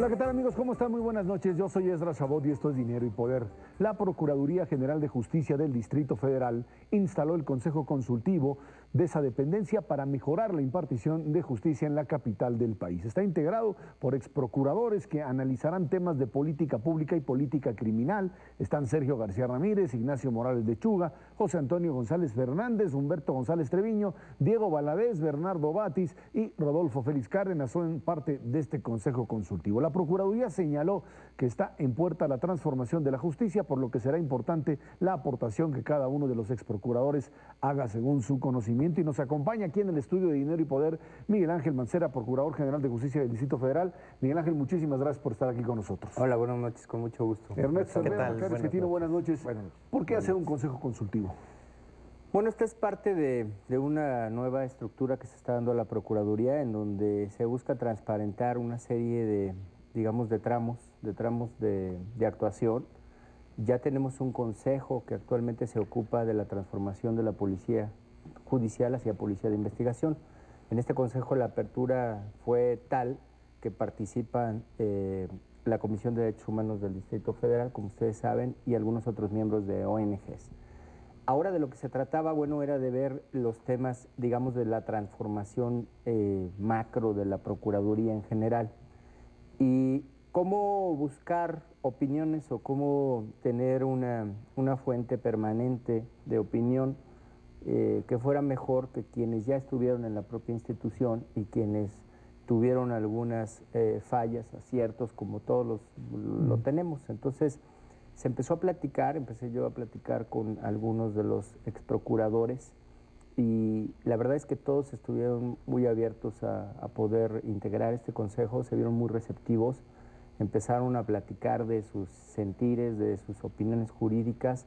Hola, ¿qué tal amigos? ¿Cómo están? Muy buenas noches. Yo soy Esdras Chabot y esto es Dinero y Poder. La Procuraduría General de Justicia del Distrito Federal instaló el Consejo Consultivo de esa dependencia para mejorar la impartición de justicia en la capital del país. Está integrado por exprocuradores que analizarán temas de política pública y política criminal. Están Sergio García Ramírez, Ignacio Morales Lechuga, José Antonio González Fernández, Humberto González Treviño, Diego Valadez, Bernardo Batis y Rodolfo Félix Cárdenas son parte de este Consejo Consultivo. La Procuraduría señaló que está en puerta la transformación de la justicia, por lo que será importante la aportación que cada uno de los exprocuradores haga según su conocimiento. Y nos acompaña aquí en el estudio de Dinero y Poder Miguel Ángel Mancera, Procurador General de Justicia del Distrito Federal. Miguel Ángel, muchísimas gracias por estar aquí con nosotros. Hola, buenas noches, con mucho gusto. Ernesto ¿Qué tal? Buenas noches. ¿Por qué hacer un consejo consultivo? Bueno, esta es parte de una nueva estructura que se está dando a la Procuraduría, en donde se busca transparentar una serie de, digamos, de tramos de actuación. Ya tenemos un consejo que actualmente se ocupa de la transformación de la policía judicial hacia policía de investigación. En este consejo la apertura fue tal que participan la Comisión de Derechos Humanos del Distrito Federal, como ustedes saben, y algunos otros miembros de ONGs. Ahora de lo que se trataba, bueno, era de ver los temas, digamos, de la transformación macro de la Procuraduría en general y cómo buscar opiniones o cómo tener una fuente permanente de opinión que fuera mejor que quienes ya estuvieron en la propia institución y quienes tuvieron algunas fallas, aciertos, como todos lo tenemos. Entonces, se empezó a platicar, empecé yo a platicar con algunos de los exprocuradores y la verdad es que todos estuvieron muy abiertos a poder integrar este consejo, se vieron muy receptivos, empezaron a platicar de sus sentires, de sus opiniones jurídicas.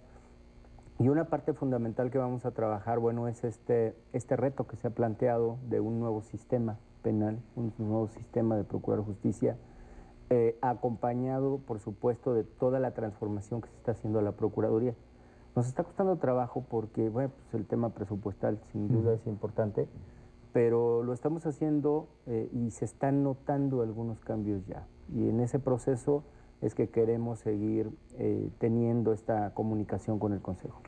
Y una parte fundamental que vamos a trabajar, bueno, es este reto que se ha planteado de un nuevo sistema penal, un nuevo sistema de procurar justicia, acompañado, por supuesto, de toda la transformación que se está haciendo a la Procuraduría. Nos está costando trabajo porque, bueno, pues el tema presupuestal sin duda es importante, pero lo estamos haciendo y se están notando algunos cambios ya. Y en ese proceso es que queremos seguir teniendo esta comunicación con el Consejo.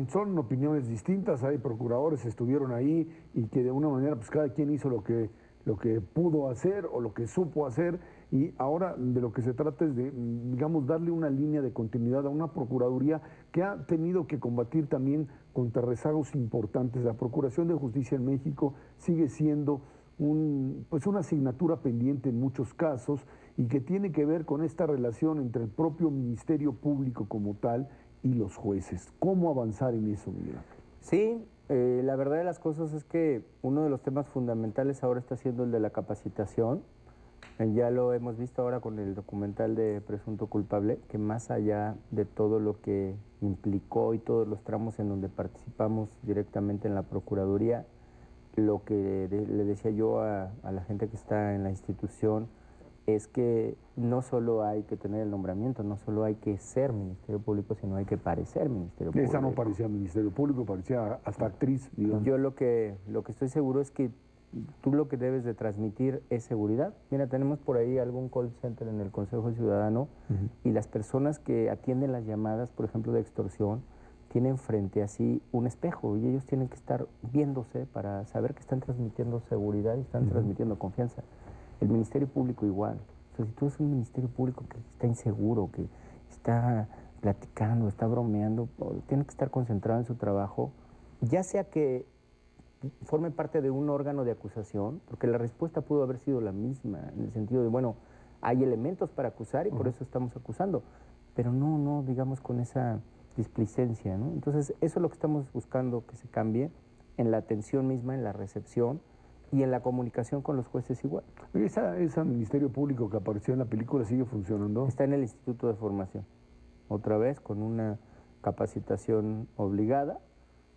Son opiniones distintas, hay procuradores que estuvieron ahí y que de una manera pues cada quien hizo lo que pudo hacer o lo que supo hacer, y ahora de lo que se trata es de, digamos, darle una línea de continuidad a una Procuraduría que ha tenido que combatir también contra rezagos importantes. La Procuración de Justicia en México sigue siendo una asignatura pendiente en muchos casos y que tiene que ver con esta relación entre el propio Ministerio Público como tal y los jueces. ¿Cómo avanzar en eso, Miguel? Sí, la verdad de las cosas es que uno de los temas fundamentales ahora está siendo el de la capacitación. Ya lo hemos visto ahora con el documental de Presunto Culpable, que más allá de todo lo que implicó y todos los tramos en donde participamos directamente en la Procuraduría, lo que le decía yo a la gente que está en la institución es que no solo hay que tener el nombramiento, no solo hay que ser Ministerio Público, sino hay que parecer Ministerio Público. Esa no parecía Ministerio Público, parecía hasta actriz, digamos. Yo lo que estoy seguro es que tú lo que debes de transmitir es seguridad. Mira, tenemos por ahí algún call center en el Consejo Ciudadano y las personas que atienden las llamadas, por ejemplo, de extorsión, tienen frente a sí un espejo y ellos tienen que estar viéndose para saber que están transmitiendo seguridad y están transmitiendo confianza. El Ministerio Público igual. O sea, si tú eres un Ministerio Público que está inseguro, que está platicando, está bromeando, tiene que estar concentrado en su trabajo, ya sea que forme parte de un órgano de acusación, porque la respuesta pudo haber sido la misma, en el sentido de, bueno, hay elementos para acusar y por eso estamos acusando, pero no, digamos, con esa displicencia, ¿no? Entonces, eso es lo que estamos buscando que se cambie en la atención misma, en la recepción y en la comunicación con los jueces igual. ¿Ese Ministerio Público que apareció en la película sigue funcionando? Está en el Instituto de Formación, otra vez con una capacitación obligada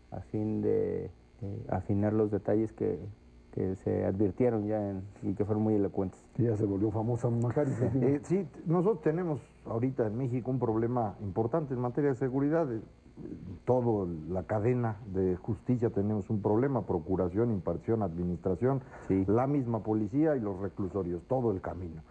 a fin de afinar los detalles que se advirtieron ya y que fueron muy elocuentes. Sí, ya se volvió famosa Macario. Sí, nosotros tenemos ahorita en México un problema importante en materia de seguridad. Toda la cadena de justicia tenemos un problema: procuración, impartición, administración, la misma policía y los reclusorios, todo el camino.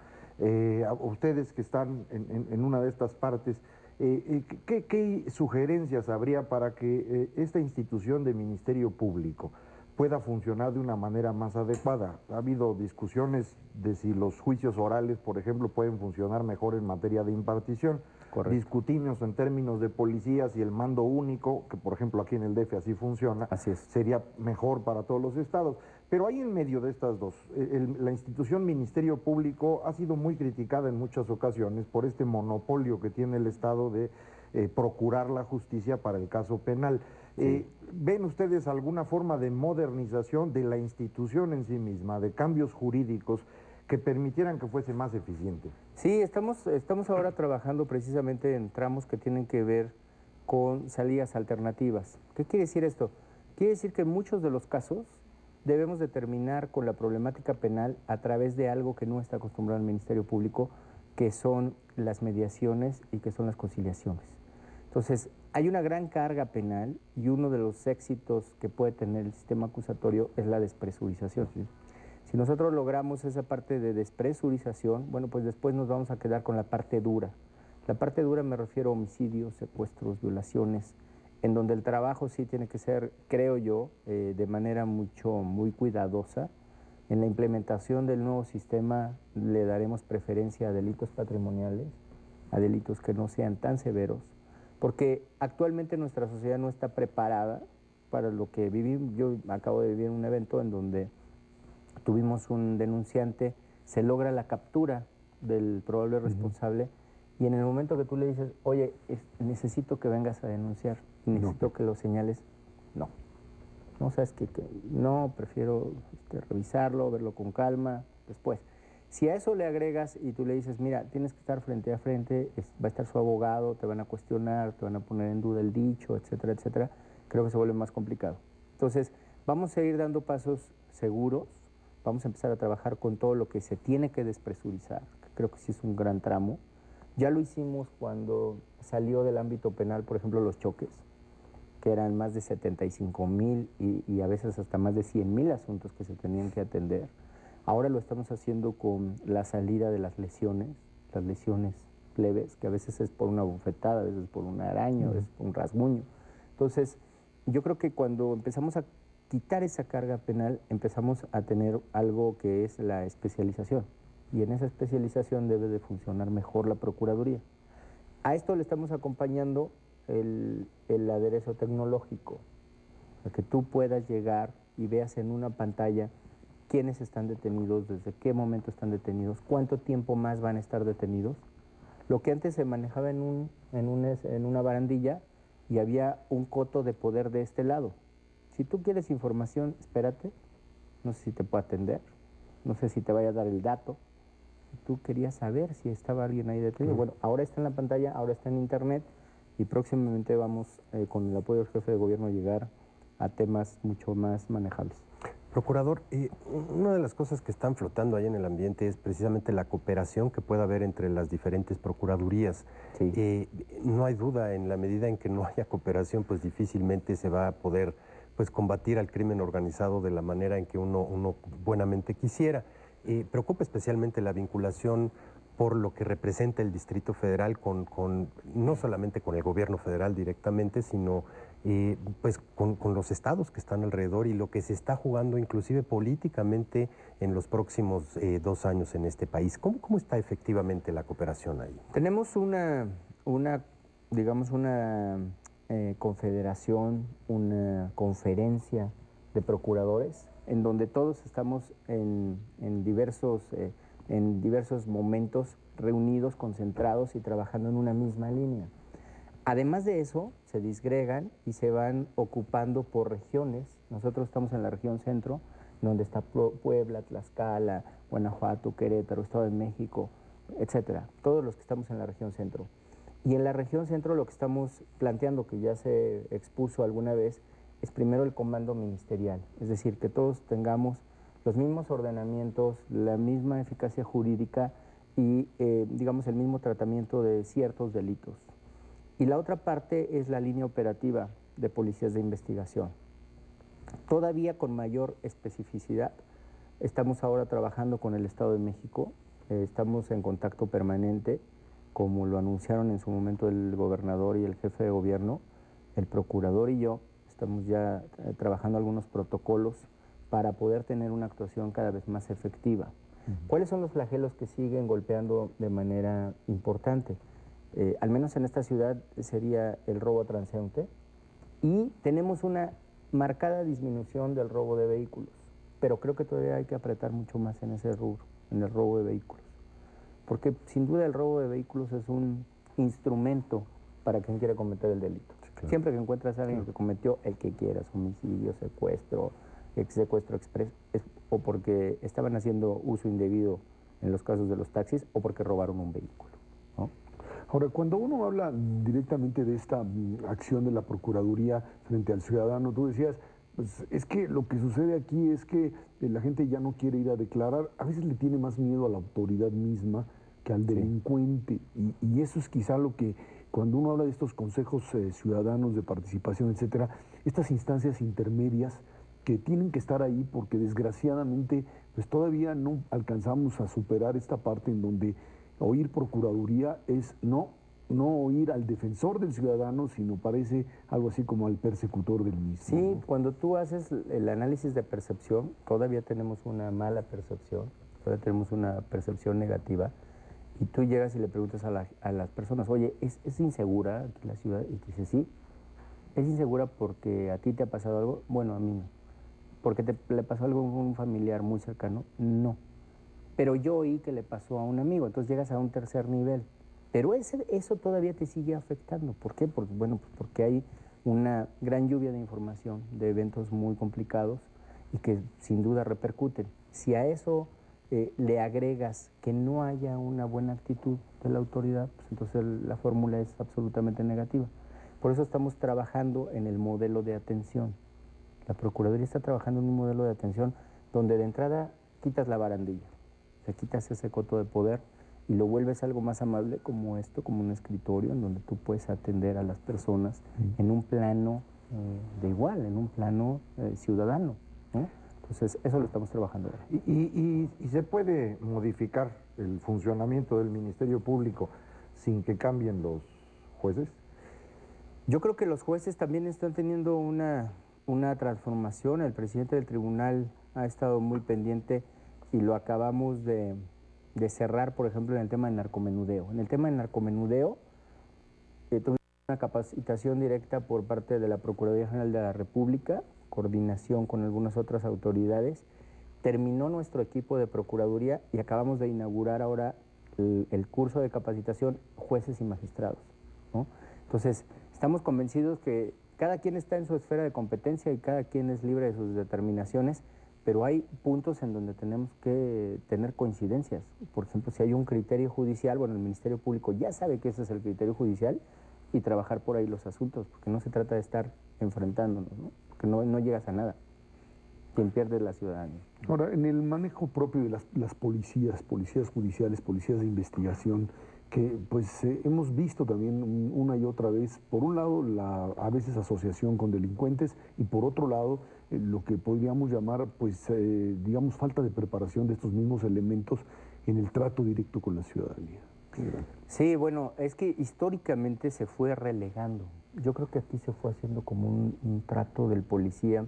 A ustedes que están en una de estas partes, ¿qué sugerencias habría para que esta institución de Ministerio Público pueda funcionar de una manera más adecuada? Ha habido discusiones de si los juicios orales, por ejemplo, pueden funcionar mejor en materia de impartición. Correcto. Discutimos en términos de policías y el mando único, que por ejemplo aquí en el DF así funciona, Así es. sería mejor para todos los estados. Pero ahí en medio de estas dos, la institución Ministerio Público ha sido muy criticada en muchas ocasiones por este monopolio que tiene el Estado de procurar la justicia para el caso penal. Sí. ¿Ven ustedes alguna forma de modernización de la institución en sí misma, de cambios jurídicos que permitieran que fuese más eficiente? Sí, estamos ahora trabajando precisamente en tramos que tienen que ver con salidas alternativas. ¿Qué quiere decir esto? Quiere decir que en muchos de los casos debemos de terminar con la problemática penal a través de algo que no está acostumbrado el Ministerio Público, que son las mediaciones y que son las conciliaciones. Entonces, hay una gran carga penal y uno de los éxitos que puede tener el sistema acusatorio es la despresurización. ¿Sí? Si nosotros logramos esa parte de despresurización, bueno, pues después nos vamos a quedar con la parte dura. La parte dura me refiero a homicidios, secuestros, violaciones, en donde el trabajo sí tiene que ser, creo yo, de manera muy cuidadosa. En la implementación del nuevo sistema le daremos preferencia a delitos patrimoniales, a delitos que no sean tan severos, porque actualmente nuestra sociedad no está preparada para lo que vivimos. Yo acabo de vivir un evento en donde tuvimos un denunciante, se logra la captura del probable responsable y en el momento que tú le dices, oye, necesito que vengas a denunciar, necesito que lo señales, no, sabes que no, prefiero revisarlo, verlo con calma, después. Si a eso le agregas y tú le dices, mira, tienes que estar frente a frente, va a estar su abogado, te van a cuestionar, te van a poner en duda el dicho, etcétera, etcétera, creo que se vuelve más complicado. Entonces, vamos a ir dando pasos seguros, vamos a empezar a trabajar con todo lo que se tiene que despresurizar, que creo que sí es un gran tramo. Ya lo hicimos cuando salió del ámbito penal, por ejemplo, los choques, que eran más de 75,000 y a veces hasta más de 100,000 asuntos que se tenían que atender. Ahora lo estamos haciendo con la salida de las lesiones leves, que a veces es por una bofetada, a veces por un araño, a veces por un rasguño. Entonces, yo creo que cuando empezamos a quitar esa carga penal, empezamos a tener algo que es la especialización. Y en esa especialización debe de funcionar mejor la Procuraduría. A esto le estamos acompañando el aderezo tecnológico, para que tú puedas llegar y veas en una pantalla quiénes están detenidos, desde qué momento están detenidos, cuánto tiempo más van a estar detenidos. Lo que antes se manejaba en una barandilla y había un coto de poder de este lado. Si tú quieres información, espérate, no sé si te puedo atender, no sé si te vaya a dar el dato. Tú querías saber si estaba alguien ahí detenido. Bueno, ahora está en la pantalla, ahora está en internet y próximamente vamos, con el apoyo del jefe de gobierno, a llegar a temas mucho más manejables. Procurador, una de las cosas que están flotando ahí en el ambiente es precisamente la cooperación que pueda haber entre las diferentes procuradurías. Sí. No hay duda, en la medida en que no haya cooperación, pues difícilmente se va a poder combatir al crimen organizado de la manera en que uno buenamente quisiera. Preocupa especialmente la vinculación por lo que representa el Distrito Federal no solamente con el gobierno federal directamente, sino con los estados que están alrededor y lo que se está jugando inclusive políticamente en los próximos 2 años en este país. ¿Cómo está efectivamente la cooperación ahí? Tenemos una confederación, una conferencia de procuradores en donde todos estamos en diversos momentos reunidos, concentrados y trabajando en una misma línea. Además de eso, se disgregan y se van ocupando por regiones. Nosotros estamos en la región centro, donde está Puebla, Tlaxcala, Guanajuato, Querétaro, Estado de México, etcétera. Todos los que estamos en la región centro. Y en la región centro lo que estamos planteando, que ya se expuso alguna vez, es primero el comando ministerial. Es decir, que todos tengamos los mismos ordenamientos, la misma eficacia jurídica y, el mismo tratamiento de ciertos delitos. Y la otra parte es la línea operativa de policías de investigación. Todavía con mayor especificidad, estamos ahora trabajando con el Estado de México estamos en contacto permanente, como lo anunciaron en su momento el gobernador y el jefe de gobierno. El procurador y yo estamos ya trabajando algunos protocolos para poder tener una actuación cada vez más efectiva. ¿Cuáles son los flagelos que siguen golpeando de manera importante? Al menos en esta ciudad sería el robo transeúnte, y tenemos una marcada disminución del robo de vehículos, pero creo que todavía hay que apretar mucho más en ese rubro, en el robo de vehículos, porque sin duda el robo de vehículos es un instrumento para quien quiera cometer el delito. Sí, claro. Siempre que encuentras a alguien que cometió el que quieras, homicidio, secuestro, secuestro express, o porque estaban haciendo uso indebido en los casos de los taxis, o porque robaron un vehículo, ¿no? Ahora, cuando uno habla directamente de esta acción de la Procuraduría frente al ciudadano, tú decías, pues es que lo que sucede aquí es que la gente ya no quiere ir a declarar, a veces le tiene más miedo a la autoridad misma que al delincuente, y eso es quizá lo que, cuando uno habla de estos consejos ciudadanos de participación, etcétera, estas instancias intermedias que tienen que estar ahí porque desgraciadamente pues todavía no alcanzamos a superar esta parte en donde oír Procuraduría es no oír al defensor del ciudadano, sino parece algo así como al persecutor del mismo. Sí, ¿no? Cuando tú haces el análisis de percepción, todavía tenemos una mala percepción, todavía tenemos una percepción negativa, y tú llegas y le preguntas a las personas, oye, ¿es insegura aquí la ciudad? Y te dice, sí, es insegura porque a ti te ha pasado algo. Bueno, a mí no. ¿Porque le pasó algo a un familiar muy cercano? No. Pero yo oí que le pasó a un amigo, entonces llegas a un tercer nivel. Pero eso todavía te sigue afectando. ¿Por qué? Porque, bueno, pues porque hay una gran lluvia de información, de eventos muy complicados y que sin duda repercuten. Si a eso le agregas que no haya una buena actitud de la autoridad, pues entonces la fórmula es absolutamente negativa. Por eso estamos trabajando en el modelo de atención. La Procuraduría está trabajando en un modelo de atención donde de entrada quitas la barandilla, te quitas ese coto de poder y lo vuelves algo más amable como esto, como un escritorio en donde tú puedes atender a las personas en un plano de igual, en un plano ciudadano, ¿no? Entonces, eso lo estamos trabajando. ¿Y se puede modificar el funcionamiento del Ministerio Público sin que cambien los jueces? Yo creo que los jueces también están teniendo una transformación. El presidente del tribunal ha estado muy pendiente y lo acabamos de cerrar, por ejemplo, en el tema de narcomenudeo. En el tema de narcomenudeo, tuvimos una capacitación directa por parte de la Procuraduría General de la República, coordinación con algunas otras autoridades. Terminó nuestro equipo de Procuraduría y acabamos de inaugurar ahora el curso de capacitación jueces y magistrados, ¿no? Entonces, estamos convencidos que cada quien está en su esfera de competencia y cada quien es libre de sus determinaciones, pero hay puntos en donde tenemos que tener coincidencias. Por ejemplo, si hay un criterio judicial, bueno, el Ministerio Público ya sabe que ese es el criterio judicial y trabajar por ahí los asuntos, porque no se trata de estar enfrentándonos, ¿no? Porque no llegas a nada. Quien pierde es la ciudadanía. Ahora, en el manejo propio de las policías judiciales, policías de investigación, que pues hemos visto también una y otra vez, por un lado a veces asociación con delincuentes y por otro lado lo que podríamos llamar pues digamos falta de preparación de estos mismos elementos en el trato directo con la ciudadanía. Sí, bueno, es que históricamente se fue relegando. Yo creo que aquí se fue haciendo como un trato del policía,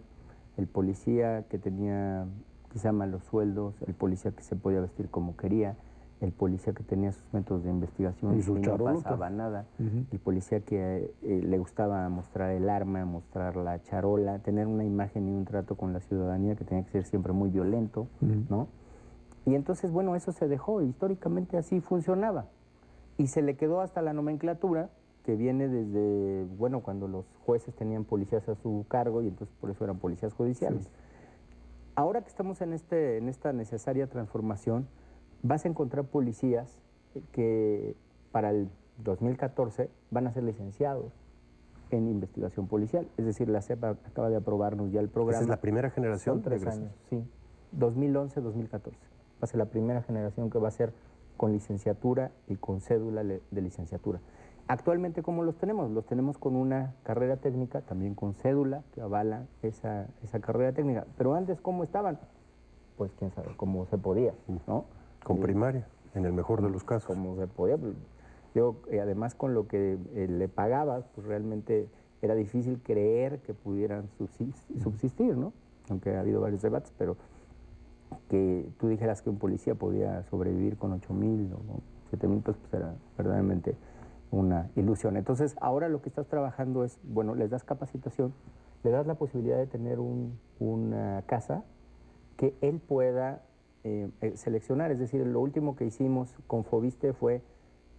el policía que tenía quizá malos sueldos, el policía que se podía vestir como quería, el policía que tenía sus métodos de investigación y no pasaba nada, el policía que le gustaba mostrar el arma, mostrar la charola, tener una imagen y un trato con la ciudadanía que tenía que ser siempre muy violento, ¿no? Y entonces, bueno, eso se dejó, históricamente así funcionaba. Y se le quedó hasta la nomenclatura, que viene desde, bueno, cuando los jueces tenían policías a su cargo y entonces por eso eran policías judiciales. Sí. Ahora que estamos en esta necesaria transformación, vas a encontrar policías que para el 2014 van a ser licenciados en investigación policial. Es decir, la CEP acaba de aprobarnos ya el programa. ¿Esa es la primera generación? Son 3 años, sí. 2011-2014. Va a ser la primera generación que va a ser con licenciatura y con cédula de licenciatura. Actualmente, ¿cómo los tenemos? Los tenemos con una carrera técnica, también con cédula que avala esa carrera técnica. Pero antes, ¿cómo estaban? Pues quién sabe, cómo se podía, ¿no? Con primaria. en el mejor de los casos. Como se podía. Yo, además con lo que le pagabas, pues realmente era difícil creer que pudieran subsistir, ¿no? Aunque ha habido varios debates, pero que tú dijeras que un policía podía sobrevivir con 8,000 o 7,000 pesos, pues era verdaderamente una ilusión. Entonces, ahora lo que estás trabajando es, bueno, les das capacitación, le das la posibilidad de tener una casa que él pueda seleccionar. Es decir, lo último que hicimos con Foviste fue,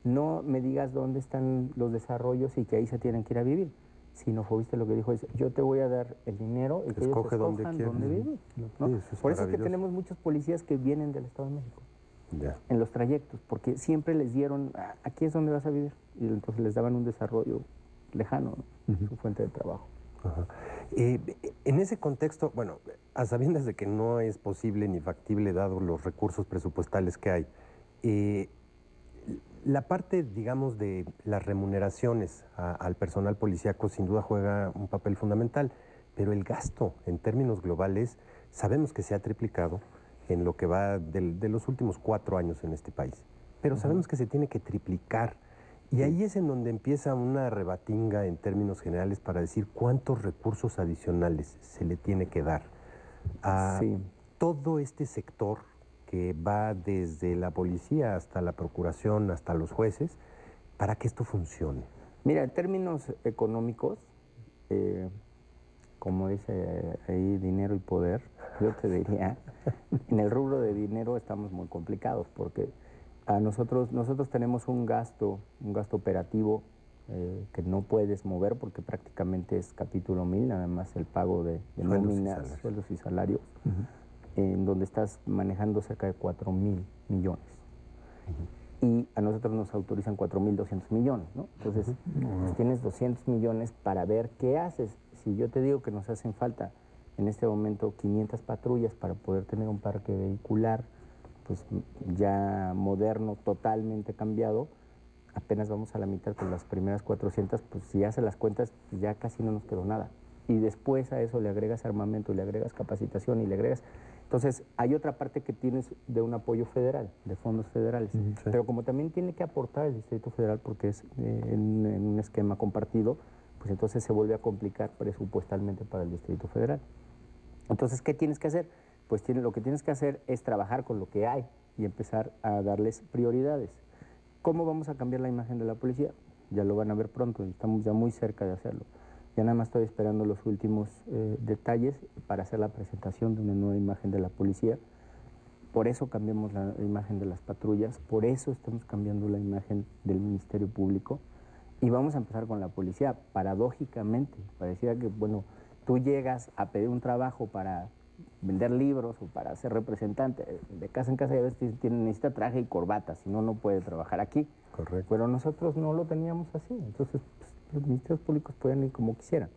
no me digas dónde están los desarrollos y que ahí se tienen que ir a vivir, sino Foviste lo que dijo es, yo te voy a dar el dinero y que ellos escojan dónde vivir, ¿no? Sí, eso es por eso es que tenemos muchos policías que vienen del Estado de México. Ya. En los trayectos, porque siempre les dieron, aquí es donde vas a vivir, y entonces les daban un desarrollo lejano, ¿no? Su fuente de trabajo. Ajá. En ese contexto, bueno, a sabiendas de que no es posible ni factible dado los recursos presupuestales que hay, la parte, digamos, de las remuneraciones al personal policíaco sin duda juega un papel fundamental, pero el gasto en términos globales sabemos que se ha triplicado en lo que va de los últimos 4 años en este país. Pero sabemos que se tiene que triplicar. Y ahí es en donde empieza una rebatinga en términos generales para decir cuántos recursos adicionales se le tiene que dar a todo este sector que va desde la policía hasta la procuración, hasta los jueces, para que esto funcione. Mira, en términos económicos, como dice ahí, dinero y poder, yo te diría, en el rubro de dinero estamos muy complicados porque a nosotros tenemos un gasto operativo que no puedes mover porque prácticamente es capítulo 1000, nada más el pago de nóminas, sueldos y salarios, en donde estás manejando cerca de 4,000 millones. Y a nosotros nos autorizan 4,200 millones, ¿no? Entonces, pues tienes 200 millones para ver qué haces. Si yo te digo que nos hacen falta en este momento 500 patrullas para poder tener un parque vehicular, pues ya moderno, totalmente cambiado, apenas vamos a la mitad con las primeras 400, pues si haces las cuentas, ya casi no nos quedó nada. Y después a eso le agregas armamento, le agregas capacitación y le agregas... Entonces, hay otra parte que tienes de un apoyo federal, de fondos federales. Pero como también tiene que aportar el Distrito Federal porque es en un esquema compartido, pues entonces se vuelve a complicar presupuestalmente para el Distrito Federal. Entonces, ¿qué tienes que hacer? Pues lo que tienes que hacer es trabajar con lo que hay y empezar a darles prioridades. ¿Cómo vamos a cambiar la imagen de la policía? Ya lo van a ver pronto, estamos ya muy cerca de hacerlo. Ya nada más estoy esperando los últimos detalles para hacer la presentación de una nueva imagen de la policía. Por eso cambiamos la imagen de las patrullas, por eso estamos cambiando la imagen del Ministerio Público y vamos a empezar con la policía. Paradójicamente, parecía que, bueno, tú llegas a pedir un trabajo para vender libros o para ser representante, de casa en casa ya ves, necesita traje y corbata, si no, no puede trabajar aquí. Correcto. Pero nosotros no lo teníamos así, entonces pues, los ministerios públicos pueden ir como quisieran.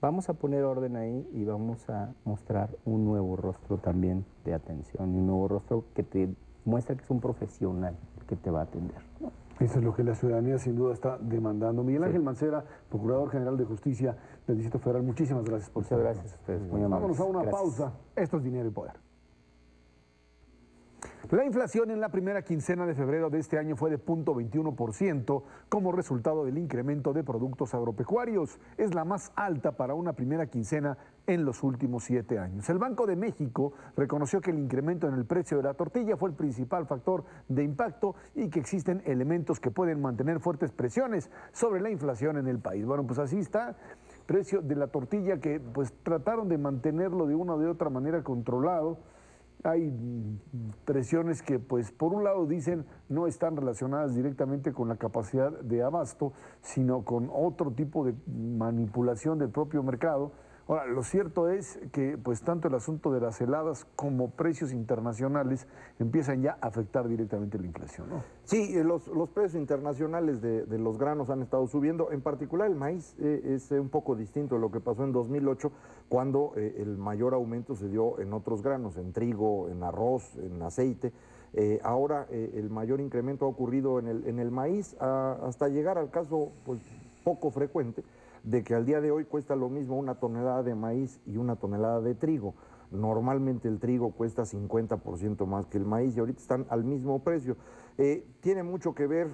Vamos a poner orden ahí y vamos a mostrar un nuevo rostro también de atención, y un nuevo rostro que te muestra que es un profesional que te va a atender, ¿no? Eso es lo que la ciudadanía sin duda está demandando. Miguel Ángel Mancera, Procurador General de Justicia del Distrito Federal, muchísimas gracias por Muchas gracias a ustedes, muy amables. Vámonos a una Gracias. pausa. Esto es Dinero y Poder. La inflación en la primera quincena de febrero de este año fue de 0.21% como resultado del incremento de productos agropecuarios. Es la más alta para una primera quincena en los últimos 7 años. El Banco de México reconoció que el incremento en el precio de la tortilla fue el principal factor de impacto y que existen elementos que pueden mantener fuertes presiones sobre la inflación en el país. Bueno, pues así está. Precio de la tortilla que pues trataron de mantenerlo de una o de otra manera controlado. Hay presiones que, pues, por un lado dicen no están relacionadas directamente con la capacidad de abasto, sino con otro tipo de manipulación del propio mercado. Ahora, lo cierto es que, pues, tanto el asunto de las heladas como precios internacionales empiezan ya a afectar directamente la inflación, ¿no? Sí, los precios internacionales de los granos han estado subiendo. En particular, el maíz es un poco distinto de lo que pasó en 2008, cuando el mayor aumento se dio en otros granos, en trigo, en arroz, en aceite. Ahora el mayor incremento ha ocurrido en el maíz, hasta llegar al caso pues, poco frecuente de que al día de hoy cuesta lo mismo una tonelada de maíz y una tonelada de trigo. Normalmente el trigo cuesta 50% más que el maíz y ahorita están al mismo precio. Tiene mucho que ver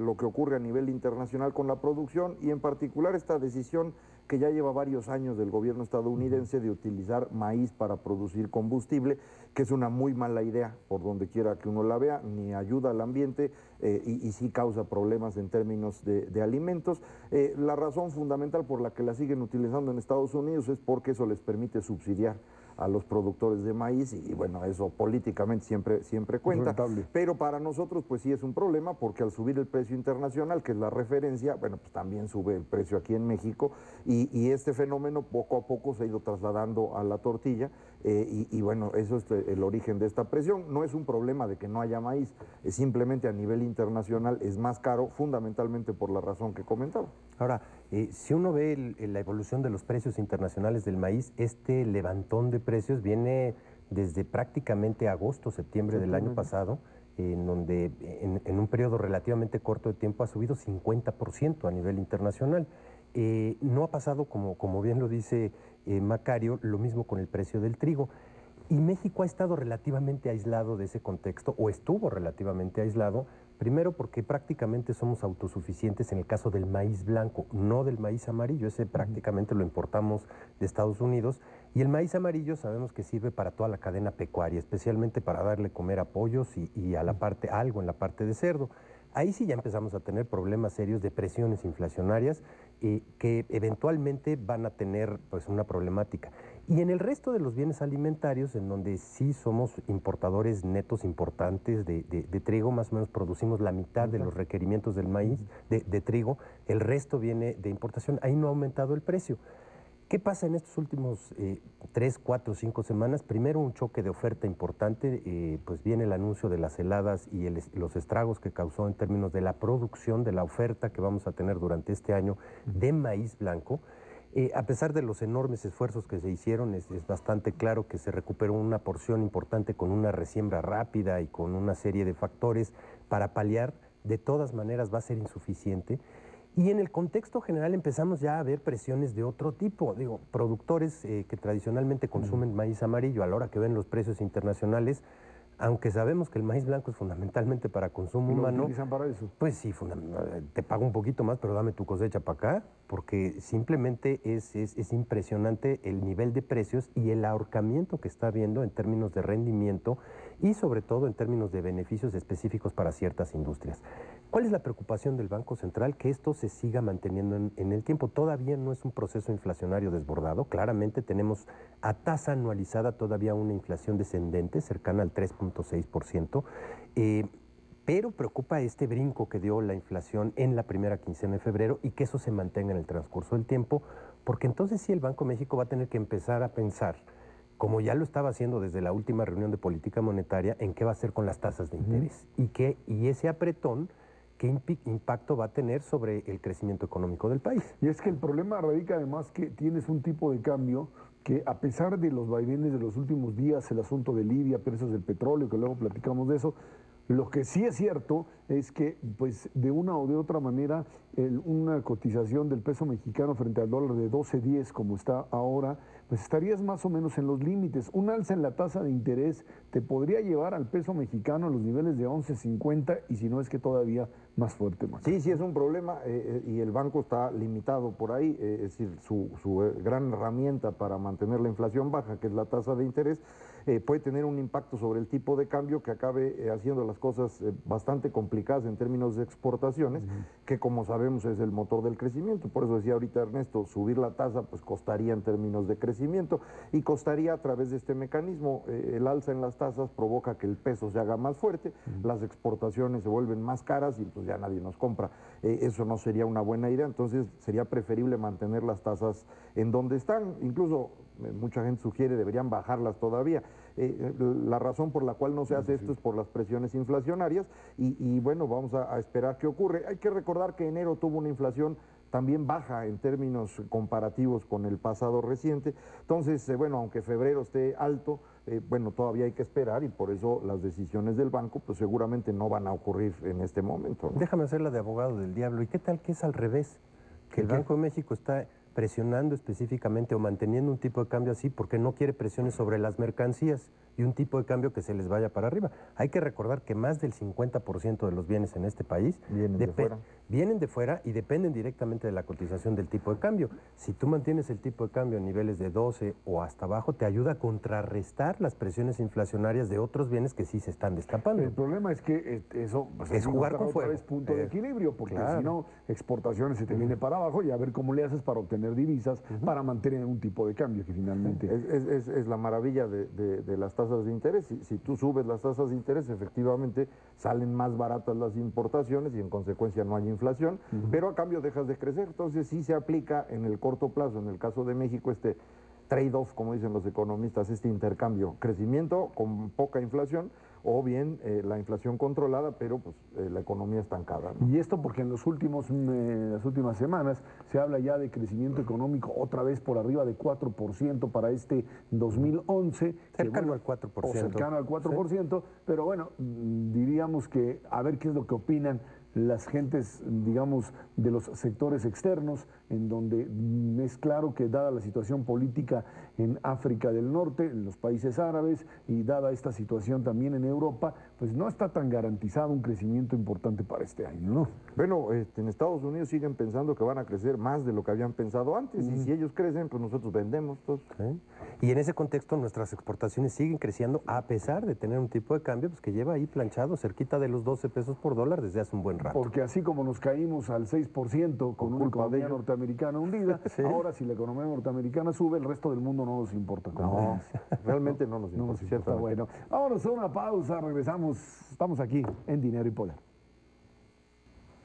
lo que ocurre a nivel internacional con la producción y en particular esta decisión que ya lleva varios años del gobierno estadounidense de utilizar maíz para producir combustible, que es una muy mala idea por donde quiera que uno la vea, ni ayuda al ambiente y sí causa problemas en términos de alimentos. La razón fundamental por la que la siguen utilizando en Estados Unidos es porque eso les permite subsidiar a los productores de maíz y bueno, eso políticamente siempre cuenta. Rentable. Pero para nosotros pues sí es un problema porque al subir el precio internacional, que es la referencia, bueno, pues también sube el precio aquí en México y este fenómeno poco a poco se ha ido trasladando a la tortilla y bueno, eso es el origen de esta presión. No es un problema de que no haya maíz, es simplemente a nivel internacional es más caro, fundamentalmente por la razón que comentaba. Ahora, si uno ve la evolución de los precios internacionales del maíz, este levantón de precios viene desde prácticamente agosto, septiembre del año pasado, en donde en un periodo relativamente corto de tiempo ha subido 50% a nivel internacional. No ha pasado, como bien lo dice Macario, lo mismo con el precio del trigo. Y México ha estado relativamente aislado de ese contexto, o estuvo relativamente aislado, primero porque prácticamente somos autosuficientes en el caso del maíz blanco, no del maíz amarillo, ese prácticamente lo importamos de Estados Unidos, y el maíz amarillo sabemos que sirve para toda la cadena pecuaria, especialmente para darle comer a pollos y a la parte, algo en la parte de cerdo. Ahí sí ya empezamos a tener problemas serios de presiones inflacionarias que eventualmente van a tener pues una problemática. Y en el resto de los bienes alimentarios, en donde sí somos importadores netos importantes de trigo, más o menos producimos la mitad de los requerimientos del maíz, de trigo, el resto viene de importación, ahí no ha aumentado el precio. ¿Qué pasa en estos últimos 3, 4, 5 semanas? Primero un choque de oferta importante, pues viene el anuncio de las heladas y los estragos que causó en términos de la producción, de la oferta que vamos a tener durante este año de maíz blanco. A pesar de los enormes esfuerzos que se hicieron, es bastante claro que se recuperó una porción importante con una resiembra rápida y con una serie de factores para paliar. De todas maneras va a ser insuficiente. Y en el contexto general empezamos ya a ver presiones de otro tipo. Digo, productores que tradicionalmente consumen maíz amarillo, a la hora que ven los precios internacionales, aunque sabemos que el maíz blanco es fundamentalmente para consumo humano. ¿Lo utilizan para eso? Pues sí, te pago un poquito más, pero dame tu cosecha para acá, porque simplemente es impresionante el nivel de precios y el ahorcamiento que está habiendo en términos de rendimiento y sobre todo en términos de beneficios específicos para ciertas industrias. ¿Cuál es la preocupación del Banco Central? Que esto se siga manteniendo en el tiempo. Todavía no es un proceso inflacionario desbordado. Claramente tenemos a tasa anualizada todavía una inflación descendente, cercana al 3.6%, pero preocupa este brinco que dio la inflación en la primera quincena de febrero y que eso se mantenga en el transcurso del tiempo, porque entonces sí el Banco de México va a tener que empezar a pensar, como ya lo estaba haciendo desde la última reunión de política monetaria, en qué va a hacer con las tasas de interés y ese apretón, ¿qué impacto va a tener sobre el crecimiento económico del país? Y es que el problema radica además que tienes un tipo de cambio que a pesar de los vaivenes de los últimos días, el asunto de Libia, precios del petróleo, que luego platicamos de eso, lo que sí es cierto es que pues de una o de otra manera una cotización del peso mexicano frente al dólar de 12.10 como está ahora, pues estarías más o menos en los límites. Un alza en la tasa de interés te podría llevar al peso mexicano a los niveles de 11.50 y si no es que todavía más fuerte. Sí, es un problema y el banco está limitado por ahí, es decir, su gran herramienta para mantener la inflación baja, que es la tasa de interés, puede tener un impacto sobre el tipo de cambio que acabe haciendo las cosas bastante complicadas en términos de exportaciones, que como sabemos es el motor del crecimiento. Por eso decía ahorita Ernesto, subir la tasa pues costaría en términos de crecimiento y costaría a través de este mecanismo. El alza en las tasas provoca que el peso se haga más fuerte, las exportaciones se vuelven más caras y pues ya nadie nos compra. Eso no sería una buena idea, entonces sería preferible mantener las tasas en donde están. Incluso mucha gente sugiere deberían bajarlas todavía. La razón por la cual no se hace esto es por las presiones inflacionarias y bueno, vamos a esperar qué ocurre. Hay que recordar que enero tuvo una inflación también baja en términos comparativos con el pasado reciente. Entonces, bueno, aunque febrero esté alto, bueno, todavía hay que esperar y por eso las decisiones del banco pues seguramente no van a ocurrir en este momento, ¿no? Déjame hacerla de abogado del diablo. ¿Y qué tal que es al revés? Que el Banco de México está presionando específicamente o manteniendo un tipo de cambio así porque no quiere presiones sobre las mercancías y un tipo de cambio que se les vaya para arriba. Hay que recordar que más del 50% de los bienes en este país vienen de fuera y dependen directamente de la cotización del tipo de cambio. Si tú mantienes el tipo de cambio a niveles de 12 o hasta abajo, te ayuda a contrarrestar las presiones inflacionarias de otros bienes que sí se están destapando. El problema es que eso pues, es jugar con otra fuego. vez punto de equilibrio, porque claro. si no, exportaciones se te viene para abajo y a ver cómo le haces para obtener divisas, para mantener un tipo de cambio que finalmente... Es la maravilla de las tasas de interés. Si tú subes las tasas de interés, efectivamente salen más baratas las importaciones y en consecuencia no hay inflación, pero a cambio dejas de crecer. Entonces sí se aplica en el corto plazo, en el caso de México, este trade-off, como dicen los economistas, este intercambio, crecimiento con poca inflación o bien la inflación controlada, pero pues la economía estancada, ¿no? Y esto porque en las últimas semanas se habla ya de crecimiento económico otra vez por arriba de 4% para este 2011. Cercano al 4%. O cercano al 4%, ¿sí? Pero bueno, diríamos que a ver qué es lo que opinan las gentes, digamos, de los sectores externos, en donde es claro que dada la situación política en África del Norte, en los países árabes, y dada esta situación también en Europa, pues no está tan garantizado un crecimiento importante para este año, ¿no? Bueno, en Estados Unidos siguen pensando que van a crecer más de lo que habían pensado antes, y si ellos crecen, pues nosotros vendemos. ¿Sí? Y en ese contexto nuestras exportaciones siguen creciendo a pesar de tener un tipo de cambio pues, que lleva ahí planchado cerquita de los 12 pesos por dólar desde hace un buen rato. Porque así como nos caímos al 6% con una economía norteamericana hundida, ¿sí? Ahora si la economía norteamericana sube, el resto del mundo no nos importa. No, realmente no nos importa. No nos importa. Bueno, vámonos a una pausa, regresamos, estamos aquí en Dinero y Poder.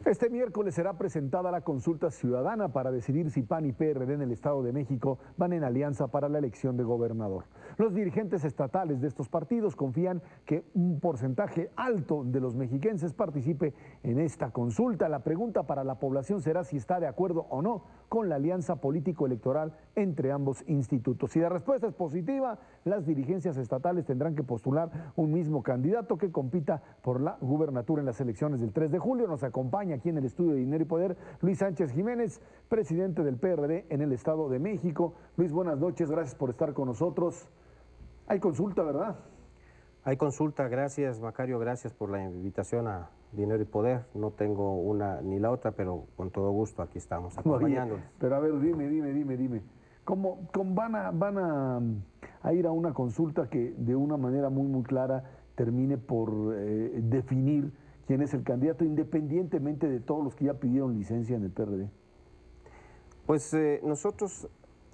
Este miércoles será presentada la consulta ciudadana para decidir si PAN y PRD en el Estado de México van en alianza para la elección de gobernador. Los dirigentes estatales de estos partidos confían que un porcentaje alto de los mexiquenses participe en esta consulta. La pregunta para la población será si está de acuerdo o no con la alianza político-electoral entre ambos institutos. Si la respuesta es positiva, las dirigencias estatales tendrán que postular un mismo candidato que compita por la gubernatura en las elecciones del 3 de julio. Nos acompaña aquí en el estudio de Dinero y Poder Luis Sánchez Jiménez, presidente del PRD en el Estado de México. Luis, buenas noches, gracias por estar con nosotros. Hay consulta, ¿verdad? Hay consulta, gracias Macario, gracias por la invitación a Dinero y Poder. No tengo una ni la otra, pero con todo gusto aquí estamos acompañándoles. Oye, pero a ver, dime. ¿Cómo van a ir a una consulta que de una manera muy clara termine por definir quién es el candidato, independientemente de todos los que ya pidieron licencia en el PRD? Pues nosotros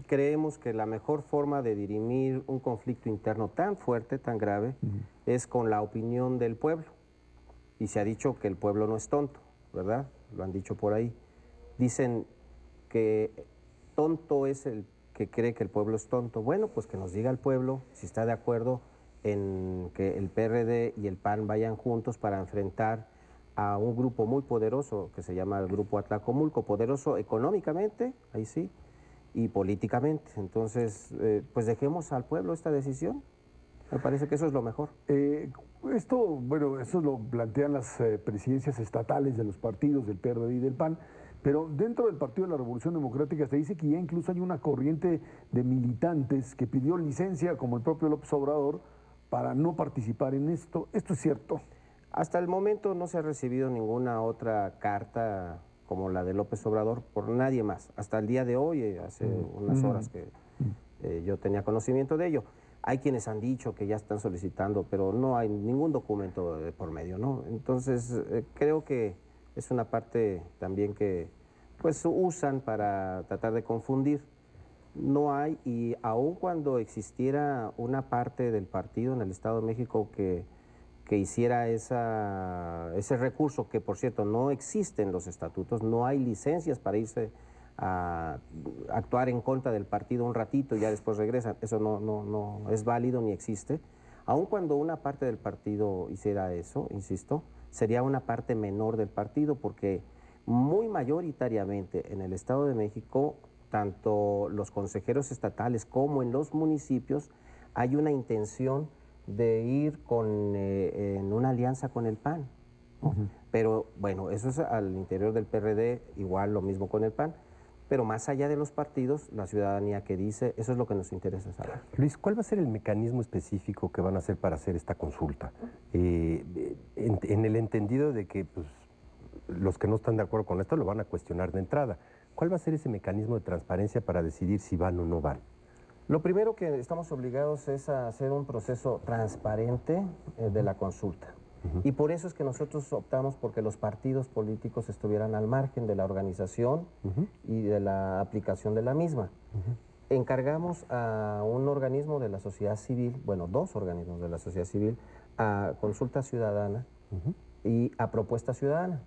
creemos que la mejor forma de dirimir un conflicto interno tan fuerte, tan grave, es con la opinión del pueblo. Y se ha dicho que el pueblo no es tonto, ¿verdad? Lo han dicho por ahí. Dicen que tonto es el que cree que el pueblo es tonto. Bueno, pues que nos diga el pueblo si está de acuerdo en que el PRD y el PAN vayan juntos para enfrentar a un grupo muy poderoso que se llama el Grupo Atlacomulco, poderoso económicamente, ahí sí, y políticamente. Entonces, pues dejemos al pueblo esta decisión. Me parece que eso es lo mejor. Eso lo plantean las presidencias estatales de los partidos del PRD y del PAN, pero dentro del Partido de la Revolución Democrática se dice que ya incluso hay una corriente de militantes que pidió licencia, como el propio López Obrador, para no participar en esto. ¿Esto es cierto? Hasta el momento no se ha recibido ninguna otra carta como la de López Obrador por nadie más. Hasta el día de hoy, hace unas horas que yo tenía conocimiento de ello. Hay quienes han dicho que ya están solicitando, pero no hay ningún documento de por medio, ¿no? Entonces, creo que es una parte también que pues usan para tratar de confundir. No hay, y aun cuando existiera una parte del partido en el Estado de México que hiciera ese recurso, que por cierto no existe en los estatutos, no hay licencias para irse a actuar en contra del partido un ratito y ya después regresan, eso no es válido ni existe. Aun cuando una parte del partido hiciera eso, insisto, sería una parte menor del partido, porque muy mayoritariamente en el Estado de México, tanto los consejeros estatales como en los municipios, hay una intención de ir en una alianza con el PAN, ¿no? Pero bueno, eso es al interior del PRD, igual lo mismo con el PAN, Pero más allá de los partidos, la ciudadanía que dice, eso es lo que nos interesa saber. Luis, ¿cuál va a ser el mecanismo específico que van a hacer para hacer esta consulta? En el entendido de que pues, los que no están de acuerdo con esto lo van a cuestionar de entrada. ¿Cuál va a ser ese mecanismo de transparencia para decidir si van o no van? Lo primero que estamos obligados es a hacer un proceso transparente de la consulta. Y por eso es que nosotros optamos porque los partidos políticos estuvieran al margen de la organización y de la aplicación de la misma. Encargamos a un organismo de la sociedad civil, bueno, 2 organismos de la sociedad civil, a Consulta Ciudadana y a Propuesta Ciudadana.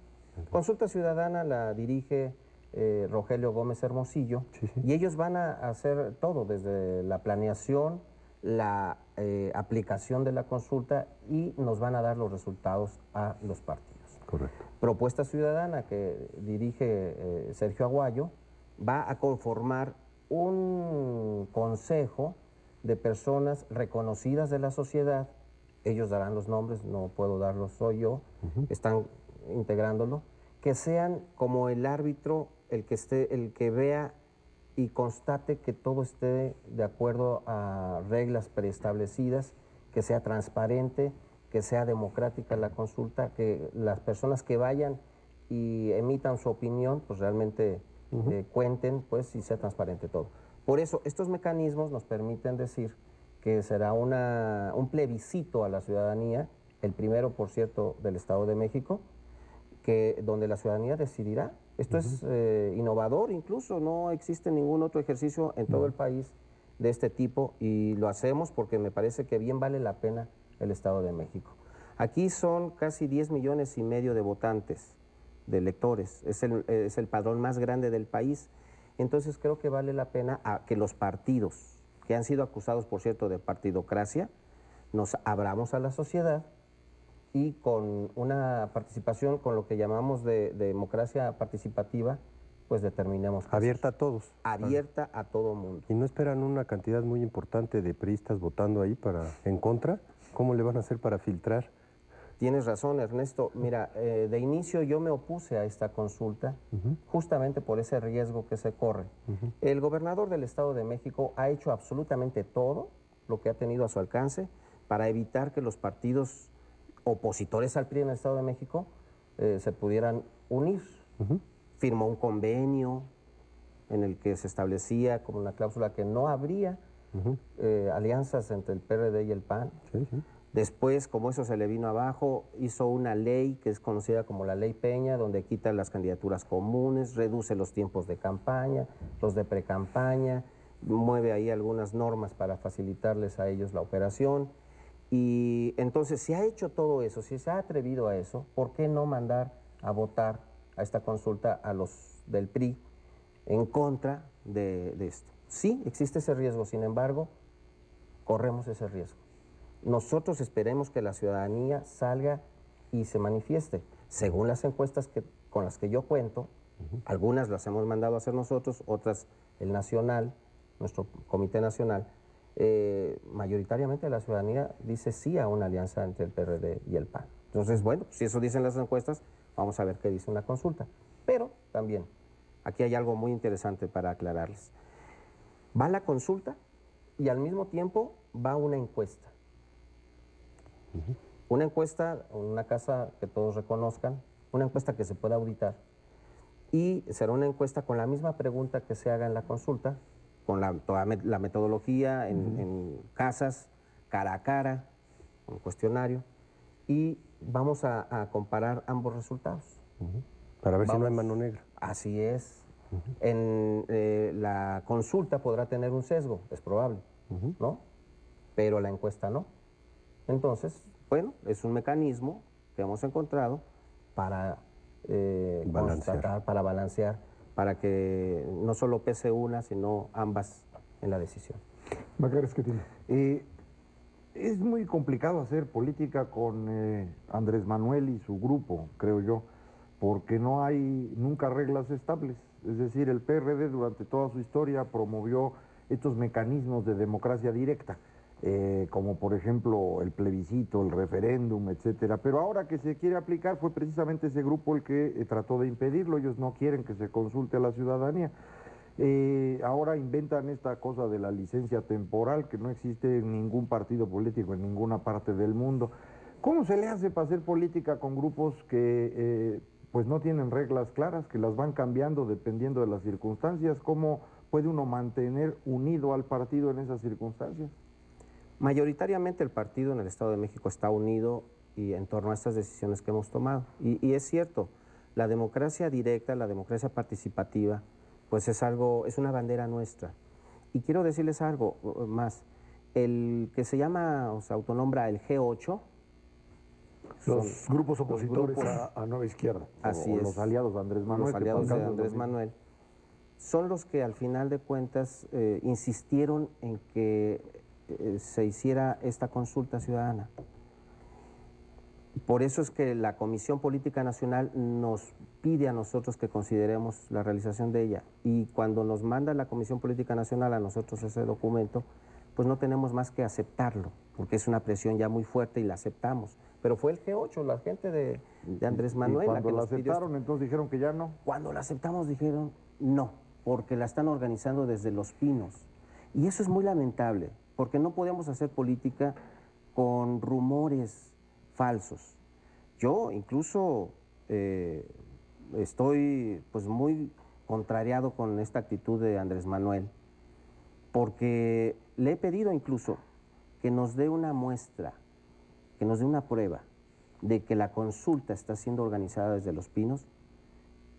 Consulta Ciudadana la dirige Rogelio Gómez Hermosillo, y ellos van a hacer todo, desde la planeación, la aplicación de la consulta, y nos van a dar los resultados a los partidos. Correcto. Propuesta Ciudadana, que dirige Sergio Aguayo, va a conformar un consejo de personas reconocidas de la sociedad. Ellos darán los nombres, no puedo darlos, soy yo, están integrándolo, que sean como el árbitro, el que vea y constate que todo esté de acuerdo a reglas preestablecidas, que sea transparente, que sea democrática la consulta, que las personas que vayan y emitan su opinión, pues realmente cuenten, pues, y sea transparente todo. Por eso, estos mecanismos nos permiten decir que será un plebiscito a la ciudadanía, el primero, por cierto, del Estado de México, donde la ciudadanía decidirá. Esto es innovador, incluso no existe ningún otro ejercicio en todo el país de este tipo, y lo hacemos porque me parece que bien vale la pena el Estado de México. Aquí son casi 10,5 millones de votantes, de electores, es el padrón más grande del país. Entonces creo que vale la pena que los partidos, que han sido acusados, por cierto, de partidocracia, nos abramos a la sociedad, y con una participación, con lo que llamamos de democracia participativa, pues determinemos cosas. Abierta a todos. Abierta a todo mundo. ¿Y no esperan una cantidad muy importante de priistas votando ahí en contra? ¿Cómo le van a hacer para filtrar? Tienes razón, Ernesto. Mira, de inicio yo me opuse a esta consulta, justamente por ese riesgo que se corre. El gobernador del Estado de México ha hecho absolutamente todo lo que ha tenido a su alcance para evitar que los partidos opositores al PRI en el Estado de México se pudieran unir. Firmó un convenio en el que se establecía como una cláusula que no habría alianzas entre el PRD y el PAN. Después, como eso se le vino abajo, hizo una ley que es conocida como la Ley Peña, donde quita las candidaturas comunes, reduce los tiempos de campaña, los de precampaña, mueve ahí algunas normas para facilitarles a ellos la operación. Y entonces, si ha hecho todo eso, si se ha atrevido a eso, ¿por qué no mandar a votar a esta consulta a los del PRI en contra de esto? Sí, existe ese riesgo, sin embargo, corremos ese riesgo. Nosotros esperemos que la ciudadanía salga y se manifieste. Según las encuestas con las que yo cuento, algunas las hemos mandado a hacer nosotros, otras el Nacional, nuestro Comité Nacional, mayoritariamente la ciudadanía dice sí a una alianza entre el PRD y el PAN. Entonces, bueno, si eso dicen las encuestas, vamos a ver qué dice una consulta. Pero también, aquí hay algo muy interesante para aclararles. Va la consulta y al mismo tiempo va una encuesta. Una encuesta, una casa que todos reconozcan, una encuesta que se pueda auditar. Y será una encuesta con la misma pregunta que se haga en la consulta, con toda la metodología, en casas, cara a cara, un cuestionario, y vamos a comparar ambos resultados. Para ver si no hay mano negra. Así es. En la consulta podrá tener un sesgo, es probable, ¿no? Pero la encuesta no. Entonces, bueno, es un mecanismo que hemos encontrado para balancear. para balancear, para que no solo pese una, sino ambas en la decisión. Macares, ¿qué tiene? Es muy complicado hacer política con Andrés Manuel y su grupo, creo yo, porque no hay nunca reglas estables. Es decir, el PRD durante toda su historia promovió estos mecanismos de democracia directa, como por ejemplo el plebiscito, el referéndum, etcétera. Pero ahora que se quiere aplicar fue precisamente ese grupo el que trató de impedirlo. Ellos no quieren que se consulte a la ciudadanía. Ahora inventan esta cosa de la licencia temporal, que no existe en ningún partido político en ninguna parte del mundo. ¿Cómo se le hace para hacer política con grupos que pues no tienen reglas claras, que las van cambiando dependiendo de las circunstancias? ¿Cómo puede uno mantener unido al partido en esas circunstancias? Mayoritariamente el partido en el Estado de México está unido y en torno a estas decisiones que hemos tomado. Y es cierto, la democracia directa, la democracia participativa, pues es una bandera nuestra. Y quiero decirles algo más. El que se llama, o se autonombra el G8, Los grupos opositores a Nueva Izquierda. Así O es. los aliados de Andrés Manuel. Los aliados de Andrés Manuel, son los que al final de cuentas insistieron en que se hiciera esta consulta ciudadana. Por eso es que la Comisión Política Nacional nos pide a nosotros que consideremos la realización de ella. Y cuando nos manda la Comisión Política Nacional a nosotros ese documento, pues no tenemos más que aceptarlo, porque es una presión ya muy fuerte y la aceptamos. Pero fue el G8, la gente de Andrés Manuel. Y cuando la la que nos pidió aceptaron, entonces dijeron que ya no. Cuando la aceptamos dijeron no, porque la están organizando desde Los Pinos. Y eso es muy lamentable, porque no podemos hacer política con rumores falsos. Yo incluso estoy pues muy contrariado con esta actitud de Andrés Manuel, porque le he pedido incluso que nos dé una muestra, que nos dé una prueba de que la consulta está siendo organizada desde Los Pinos.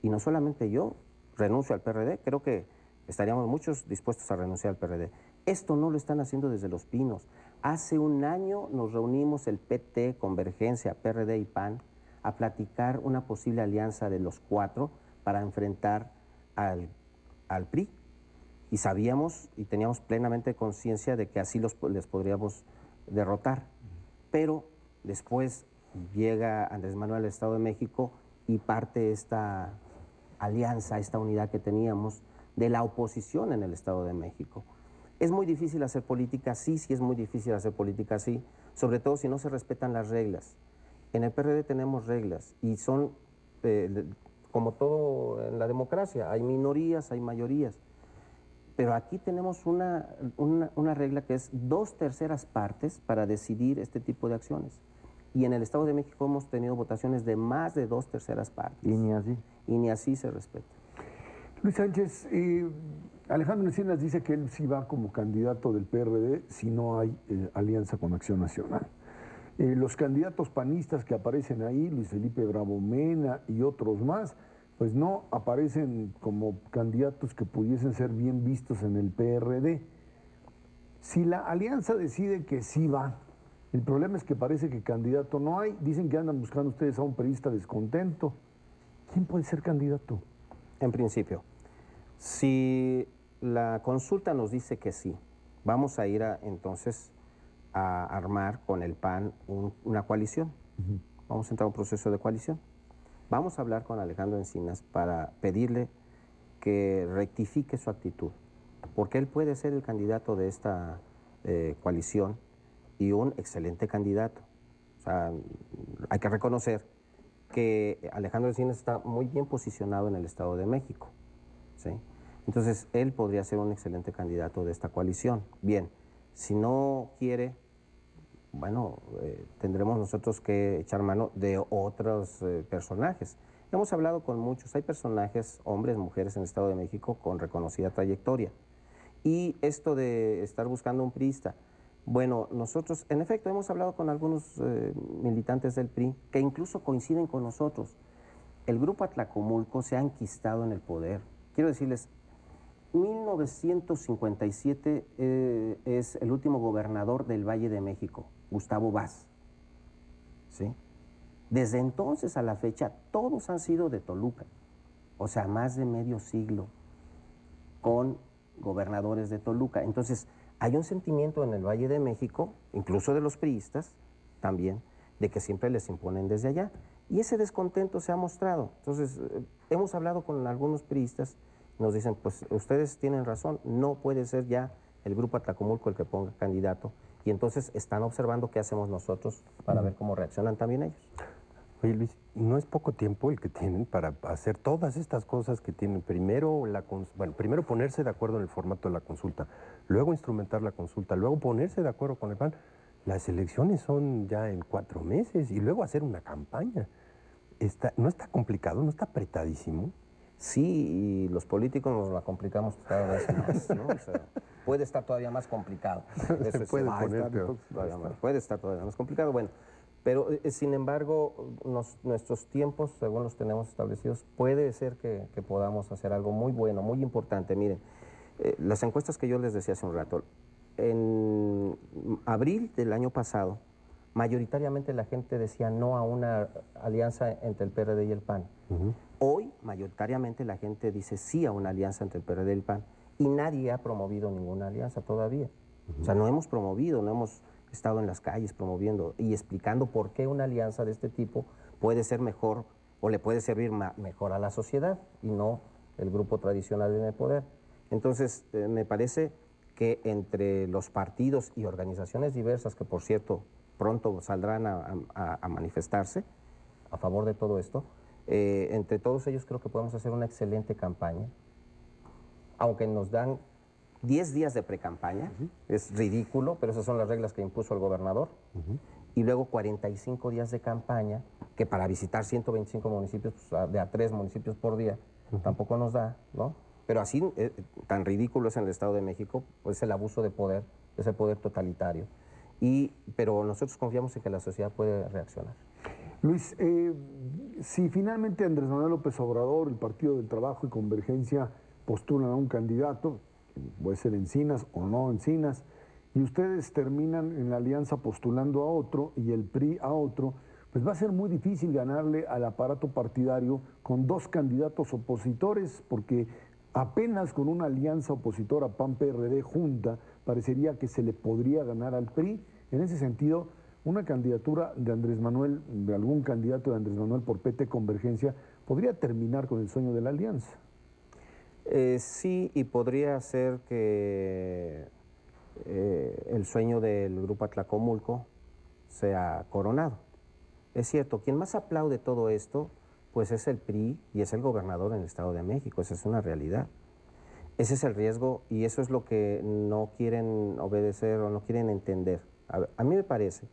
Y no solamente yo renuncio al PRD, creo que estaríamos muchos dispuestos a renunciar al PRD. Esto no lo están haciendo desde Los Pinos. Hace un año nos reunimos el PT, Convergencia, PRD y PAN a platicar una posible alianza de los cuatro para enfrentar al PRI. Y sabíamos y teníamos plenamente conciencia de que así les podríamos derrotar. Pero después llega Andrés Manuel al Estado de México y parte esta alianza, esta unidad que teníamos de la oposición en el Estado de México. Es muy difícil hacer política así, sí es muy difícil hacer política así, sobre todo si no se respetan las reglas. En el PRD tenemos reglas y son, como todo en la democracia, hay minorías, hay mayorías. Pero aquí tenemos una regla que es 2/3 partes para decidir este tipo de acciones. Y en el Estado de México hemos tenido votaciones de más de 2/3 partes. Y ni así. Y ni así se respeta. Luis Sánchez, Alejandro Encinas dice que él sí va como candidato del PRD si no hay alianza con Acción Nacional. Los candidatos panistas que aparecen ahí, Luis Felipe Bravo Mena y otros más, pues no aparecen como candidatos que pudiesen ser bien vistos en el PRD. Si la alianza decide que sí va, el problema es que parece que candidato no hay. Dicen que andan buscando ustedes a un periodista descontento. ¿Quién puede ser candidato? En principio, si la consulta nos dice que sí, vamos a ir entonces a armar con el PAN una coalición. Vamos a entrar a un proceso de coalición. Vamos a hablar con Alejandro Encinas para pedirle que rectifique su actitud, porque él puede ser el candidato de esta coalición y un excelente candidato. O sea, hay que reconocer que Alejandro Encinas está muy bien posicionado en el Estado de México, ¿sí? Entonces, él podría ser un excelente candidato de esta coalición. Bien, si no quiere, bueno, tendremos nosotros que echar mano de otros personajes. Hemos hablado con muchos, hay personajes, hombres, mujeres en el Estado de México con reconocida trayectoria. Y esto de estar buscando un priista, bueno, nosotros, en efecto, hemos hablado con algunos militantes del PRI que incluso coinciden con nosotros. El Grupo Atlacomulco se ha enquistado en el poder. Quiero decirles, 1957 es el último gobernador del Valle de México, Gustavo Vaz, ¿sí? Desde entonces a la fecha, todos han sido de Toluca, o sea, más de medio siglo con gobernadores de Toluca. Entonces, hay un sentimiento en el Valle de México, incluso de los priistas también, de que siempre les imponen desde allá. Y ese descontento se ha mostrado. Entonces, hemos hablado con algunos priistas, nos dicen, pues ustedes tienen razón, no puede ser ya el Grupo Atlacomulco el que ponga candidato. Y entonces están observando qué hacemos nosotros para ver cómo reaccionan también ellos. Oye, Luis, no es poco tiempo el que tienen para hacer todas estas cosas que tienen. Primero, primero ponerse de acuerdo en el formato de la consulta, luego instrumentar la consulta, luego ponerse de acuerdo con el PAN. Las elecciones son ya en 4 meses y luego hacer una campaña. ¿No está complicado? ¿No está apretadísimo? Sí, y los políticos nos la complicamos cada vez más, ¿no? O sea, puede estar todavía más complicado. Eso es puede cierto. poner Puede estar todavía más complicado, bueno. Pero, sin embargo, nuestros tiempos, según los tenemos establecidos, puede ser que podamos hacer algo muy bueno, muy importante. Miren, las encuestas que yo les decía hace un rato, en abril del año pasado, mayoritariamente la gente decía no a una alianza entre el PRD y el PAN. Hoy, mayoritariamente la gente dice sí a una alianza entre el PRD y el PAN, y nadie ha promovido ninguna alianza todavía. O sea, no hemos promovido, no hemos estado en las calles promoviendo y explicando por qué una alianza de este tipo puede ser mejor o le puede servir mejor a la sociedad y no el grupo tradicional en el poder. Entonces, me parece que entre los partidos y organizaciones diversas, que por cierto pronto saldrán a manifestarse a favor de todo esto, entre todos ellos creo que podemos hacer una excelente campaña, aunque nos dan 10 días de precampaña, es ridículo, pero esas son las reglas que impuso el gobernador, y luego 45 días de campaña, que para visitar 125 municipios, pues, de a 3 municipios por día, tampoco nos da, ¿no? Pero así, tan ridículo es en el Estado de México, pues el abuso de poder, ese poder totalitario. Pero nosotros confiamos en que la sociedad puede reaccionar. Luis, si finalmente Andrés Manuel López Obrador, el Partido del Trabajo y Convergencia postulan a un candidato, puede ser Encinas o no Encinas, y ustedes terminan en la alianza postulando a otro y el PRI a otro, pues va a ser muy difícil ganarle al aparato partidario con 2 candidatos opositores, porque apenas con una alianza opositora PAN-PRD junta, parecería que se le podría ganar al PRI. En ese sentido, una candidatura de Andrés Manuel, de algún candidato de Andrés Manuel por PT Convergencia, podría terminar con el sueño de la alianza. Sí, y podría ser que el sueño del Grupo Atlacomulco sea coronado. Es cierto, quien más aplaude todo esto, pues es el PRI y es el gobernador en el Estado de México, esa es una realidad. Ese es el riesgo y eso es lo que no quieren obedecer o no quieren entender. A mí me parece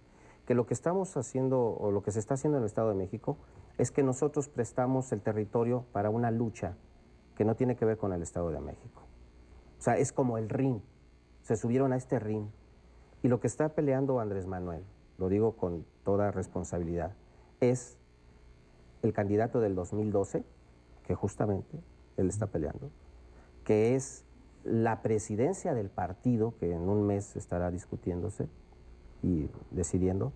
que lo que estamos haciendo o lo que se está haciendo en el Estado de México es que nosotros prestamos el territorio para una lucha que no tiene que ver con el Estado de México. O sea, es como el ring. Se subieron a este ring. Y lo que está peleando Andrés Manuel, lo digo con toda responsabilidad, es el candidato del 2012, que justamente él está peleando, que es la presidencia del partido, que en un mes estará discutiéndose y decidiendo,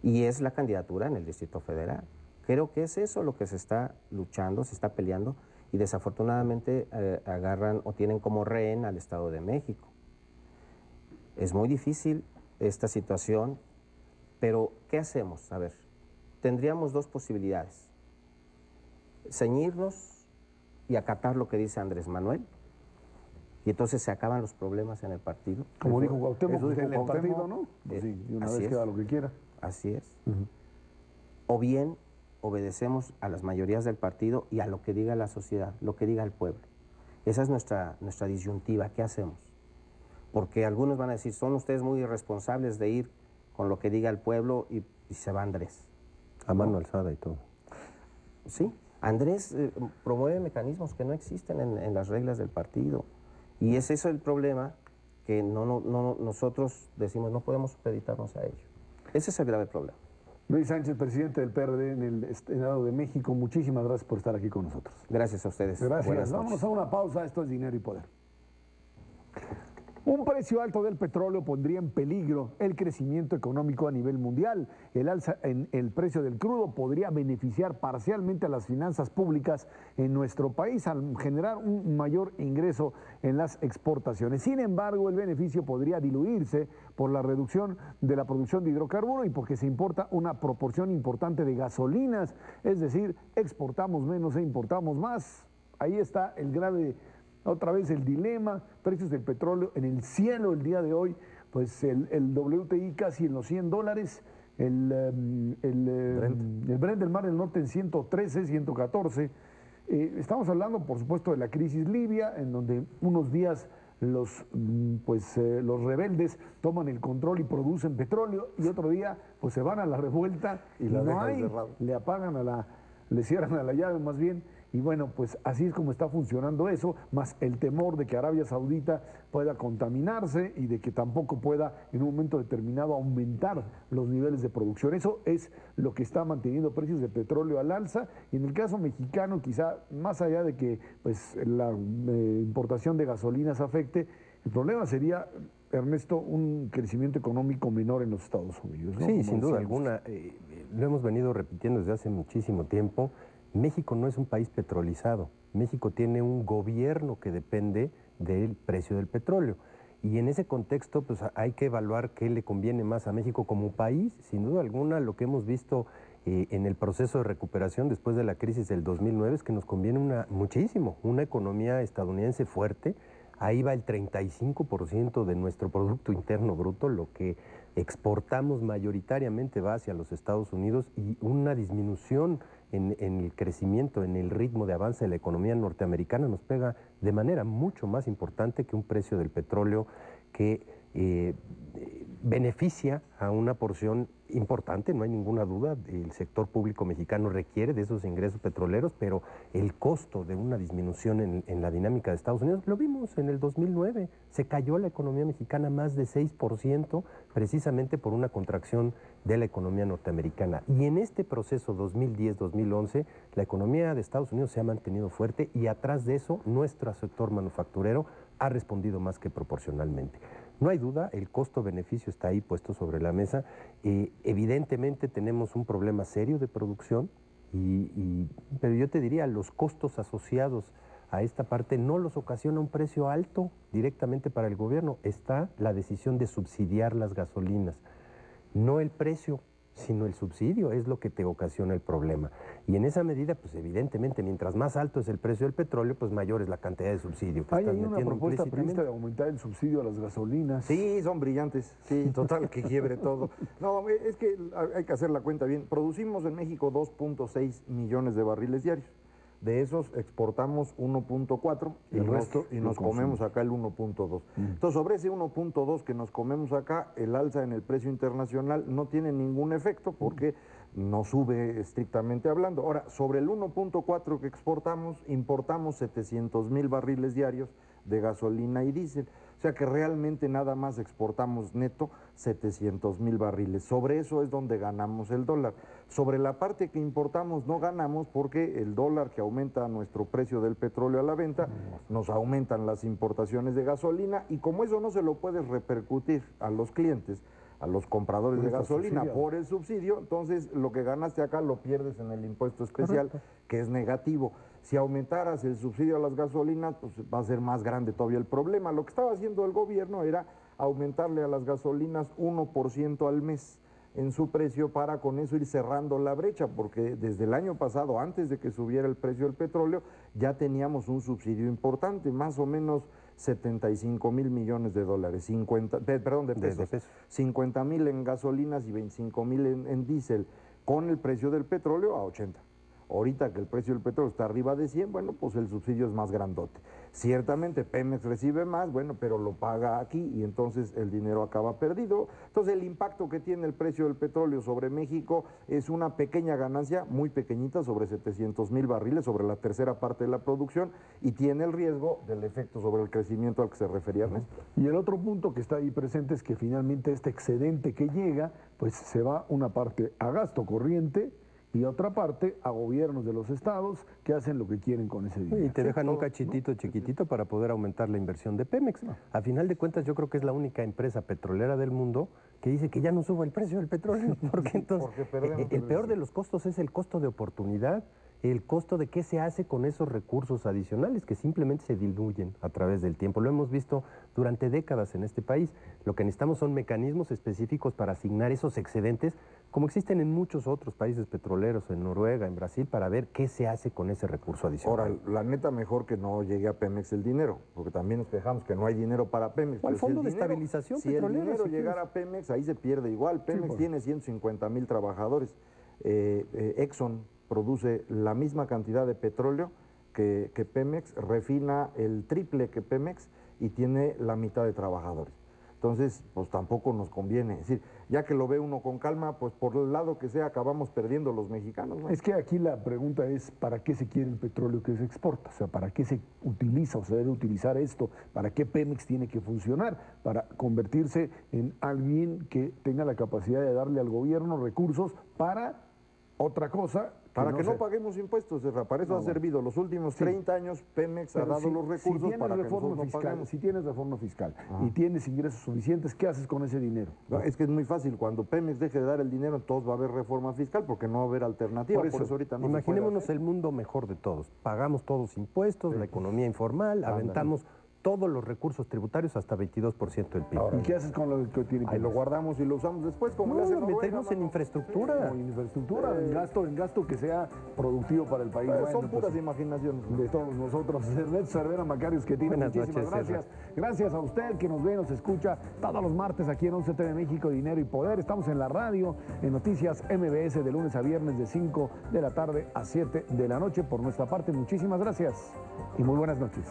y es la candidatura en el Distrito Federal. Creo que es eso lo que se está luchando, se está peleando, y desafortunadamente agarran o tienen como rehén al Estado de México. Es muy difícil esta situación, pero ¿qué hacemos? A ver, tendríamos 2 posibilidades. Ceñirnos y acatar lo que dice Andrés Manuel, y entonces se acaban los problemas en el partido. Como dijo Cuauhtémoc, en el partido, ¿no? Pues sí, de una vez queda lo que quiera. Así es. O bien obedecemos a las mayorías del partido y a lo que diga la sociedad, lo que diga el pueblo. Esa es nuestra disyuntiva. ¿Qué hacemos? Porque algunos van a decir, son ustedes muy irresponsables de ir con lo que diga el pueblo y se va Andrés. A mano alzada y todo. Sí, Andrés promueve mecanismos que no existen en las reglas del partido. Y es eso el problema, que nosotros decimos no podemos supeditarnos a ello. Ese es el grave problema. Luis Sánchez, presidente del PRD en el Estado de México, muchísimas gracias por estar aquí con nosotros. Gracias a ustedes. Gracias. Vámonos a una pausa. Esto es Dinero y Poder. Un precio alto del petróleo pondría en peligro el crecimiento económico a nivel mundial. El alza en el precio del crudo podría beneficiar parcialmente a las finanzas públicas en nuestro país al generar un mayor ingreso en las exportaciones. Sin embargo, el beneficio podría diluirse por la reducción de la producción de hidrocarburo y porque se importa una proporción importante de gasolinas, es decir, exportamos menos e importamos más. Ahí está el grave... Otra vez el dilema, precios del petróleo en el cielo el día de hoy, pues el WTI casi en los $100, el Brent del Mar del Norte en 113, 114. Estamos hablando, por supuesto, de la crisis libia, en donde unos días los rebeldes toman el control y producen petróleo, y otro día pues se van a la revuelta y no hay, le apagan le cierran a la llave más bien. Y bueno, pues así es como está funcionando eso, más el temor de que Arabia Saudita pueda contaminarse y de que tampoco pueda en un momento determinado aumentar los niveles de producción. Eso es lo que está manteniendo precios de petróleo al alza. Y en el caso mexicano, quizá más allá de que pues, la importación de gasolinas afecte, el problema sería, Ernesto, un crecimiento económico menor en los Estados Unidos, ¿no? Sí, Como sin duda decíamos. alguna. Lo hemos venido repitiendo desde hace muchísimo tiempo. México no es un país petrolizado. México tiene un gobierno que depende del precio del petróleo. Y en ese contexto, pues hay que evaluar qué le conviene más a México como país. Sin duda alguna, lo que hemos visto en el proceso de recuperación después de la crisis del 2009 es que nos conviene muchísimo una economía estadounidense fuerte. Ahí va el 35% de nuestro Producto Interno Bruto, lo que exportamos mayoritariamente va hacia los Estados Unidos, y una disminución en el crecimiento, en el ritmo de avance de la economía norteamericana nos pega de manera mucho más importante que un precio del petróleo que beneficia a una porción importante, no hay ninguna duda. El sector público mexicano requiere de esos ingresos petroleros, pero el costo de una disminución en la dinámica de Estados Unidos, lo vimos en el 2009, se cayó la economía mexicana más de 6%, precisamente por una contracción de la economía norteamericana. Y en este proceso 2010-2011, la economía de Estados Unidos se ha mantenido fuerte, y atrás de eso, nuestro sector manufacturero ha respondido más que proporcionalmente. No hay duda, el costo-beneficio está ahí puesto sobre la mesa. Evidentemente tenemos un problema serio de producción, pero yo te diría, los costos asociados a esta parte no los ocasiona un precio alto directamente para el gobierno. Está la decisión de subsidiar las gasolinas, no el precio, sino el subsidio es lo que te ocasiona el problema. Y en esa medida, pues evidentemente, mientras más alto es el precio del petróleo, pues mayor es la cantidad de subsidio que estás Hay una metiendo propuesta implícitamente. prevista de aumentar el subsidio a las gasolinas. Sí, son brillantes, sí, total, que quiebre todo. No, es que hay que hacer la cuenta bien. Producimos en México 2.6 millones de barriles diarios. De esos exportamos 1.4 y nos comemos acá el 1.2. Entonces, sobre ese 1.2 que nos comemos acá, el alza en el precio internacional no tiene ningún efecto porque no sube estrictamente hablando. Ahora, sobre el 1.4 que exportamos, importamos 700,000 barriles diarios de gasolina y diésel. O sea que realmente nada más exportamos neto 700,000 barriles. Sobre eso es donde ganamos el dólar. Sobre la parte que importamos no ganamos porque el dólar, que aumenta nuestro precio del petróleo a la venta, nos aumentan las importaciones de gasolina, y como eso no se lo puedes repercutir a los clientes, a los compradores de gasolina por el subsidio, entonces lo que ganaste acá lo pierdes en el impuesto especial, que es negativo. Si aumentaras el subsidio a las gasolinas, pues va a ser más grande todavía el problema. Lo que estaba haciendo el gobierno era aumentarle a las gasolinas 1% al mes en su precio, para con eso ir cerrando la brecha, porque desde el año pasado, antes de que subiera el precio del petróleo, ya teníamos un subsidio importante, más o menos 75,000 millones de dólares, de pesos. 50,000 en gasolinas y 25,000 en diésel, con el precio del petróleo a 80. Ahorita que el precio del petróleo está arriba de 100, bueno, pues el subsidio es más grandote. Ciertamente Pemex recibe más, bueno, pero lo paga aquí y entonces el dinero acaba perdido. Entonces el impacto que tiene el precio del petróleo sobre México es una pequeña ganancia, muy pequeñita, sobre 700,000 barriles, sobre la tercera parte de la producción, y tiene el riesgo del efecto sobre el crecimiento al que se refería Ernesto. Y el otro punto que está ahí presente es que finalmente este excedente que llega, pues se va una parte a gasto corriente y otra parte a gobiernos de los estados que hacen lo que quieren con ese dinero. Y te dejan un cachitito chiquitito para poder aumentar la inversión de Pemex. A final de cuentas, yo creo que es la única empresa petrolera del mundo que dice que ya no suba el precio del petróleo, porque entonces el peor de los costos es el costo de oportunidad. el costo de qué se hace con esos recursos adicionales que simplemente se diluyen a través del tiempo. Lo hemos visto durante décadas en este país. Lo que necesitamos son mecanismos específicos para asignar esos excedentes, como existen en muchos otros países petroleros, en Noruega, en Brasil, para ver qué se hace con ese recurso adicional. Ahora, la neta, mejor que no llegue a Pemex el dinero, porque también nos quejamos que no hay dinero para Pemex. ¿O al Pero Fondo de Estabilización Petrolera? Si el dinero si llegara a Pemex, ahí se pierde igual. Pemex tiene 150,000 trabajadores. Exxon produce la misma cantidad de petróleo que Pemex, refina el triple que Pemex y tiene la mitad de trabajadores. Entonces, pues tampoco nos conviene. Es decir, ya que lo ve uno con calma, pues por el lado que sea acabamos perdiendo los mexicanos, ¿no? Es que aquí la pregunta es, ¿para qué se quiere el petróleo que se exporta? O sea, ¿para qué se utiliza o se debe utilizar esto? ¿Para qué Pemex tiene que funcionar? Para convertirse en alguien que tenga la capacidad de darle al gobierno recursos para otra cosa. Para que no paguemos impuestos, para eso ha servido. Los últimos 30 años Pemex ha dado los recursos para que nosotros no paguemos. Si tienes reforma fiscal y tienes ingresos suficientes, ¿qué haces con ese dinero? No, es que es muy fácil. Cuando Pemex deje de dar el dinero, entonces va a haber reforma fiscal porque no va a haber alternativa. Por eso ahorita no imaginémonos el mundo mejor de todos. Pagamos todos impuestos, la economía informal, aventamos todos los recursos tributarios hasta 22% del PIB. Ahora, ¿y qué haces con lo que tiene? Ahí lo guardamos y lo usamos después, como le hacen metemos en infraestructura. En infraestructura, en gasto que sea productivo para el país. Bueno, son puras imaginaciones de todos nosotros. Ernesto Cervera Macarios, que tiene muchísimas gracias. Gracias a usted que nos ve, nos escucha todos los martes aquí en 11 TV México, Dinero y Poder. Estamos en la radio, en Noticias MBS, de lunes a viernes de 5 de la tarde a 7 de la noche. Por nuestra parte, muchísimas gracias y muy buenas noches.